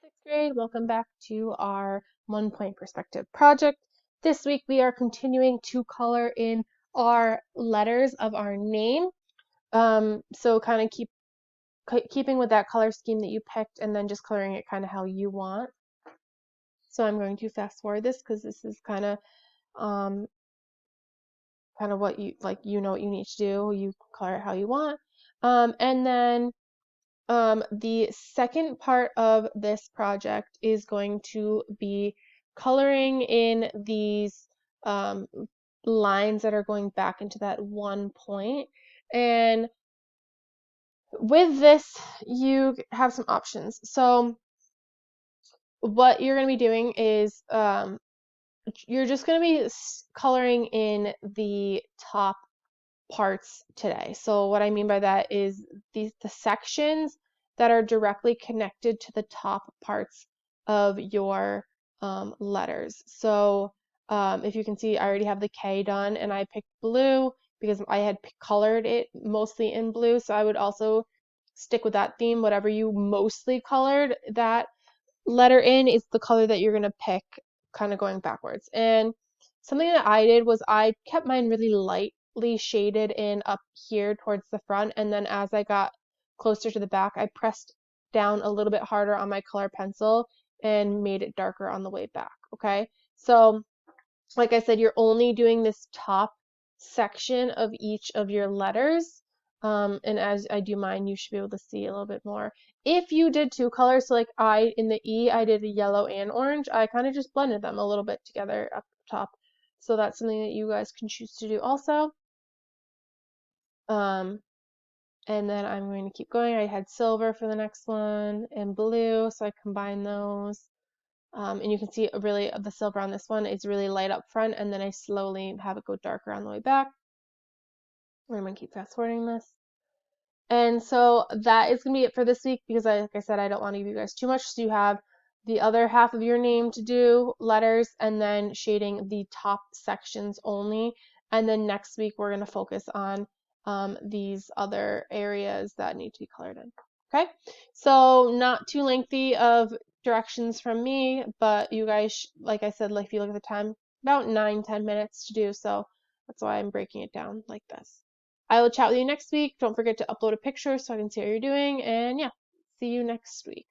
Sixth grade, welcome back to our 1-point perspective project. This week we are continuing to color in our letters of our name. So kind of keeping with that color scheme that you picked and then just coloring it kind of how you want. So I'm going to fast forward this because this is kind of what you like, what you need to do. You color it how you want. And then the second part of this project is going to be coloring in these lines that are going back into that 1 point. And with this, you have some options. So what you're going to be doing is you're just going to be coloring in the top parts today. So what I mean by that is the sections that are directly connected to the top parts of your letters. So if you can see, I already have the K done and I picked blue because I had colored it mostly in blue. So I would also stick with that theme. Whatever you mostly colored that letter in is the color that you're going to pick kind of going backwards. And something that I did was I kept mine really lightly shaded in up here towards the front, and then as I got closer to the back, I pressed down a little bit harder on my color pencil and made it darker on the way back, okay? So like I said, you're only doing this top section of each of your letters. And as I do mine, you should be able to see a little bit more. If you did two colors, so like in the E, I did a yellow and orange, I kind of just blended them a little bit together up top. So that's something that you guys can choose to do also. And then I'm going to keep going. I had silver for the next one and blue, so I combined those. And you can see really the silver on this one is really light up front, and then I slowly have it go darker on the way back. I'm going to keep fast forwarding this. And so that is going to be it for this week because like I said, I don't want to give you guys too much. So you have the other half of your name to do, letters, and then shading the top sections only. And then next week we're going to focus on these other areas that need to be colored in. Okay, so not too lengthy of directions from me, but you guys, like I said, like if you look at the time, about 9-10 minutes to do, so that's why I'm breaking it down like this. I will chat with you next week. Don't forget to upload a picture so I can see how you're doing, and yeah, see you next week.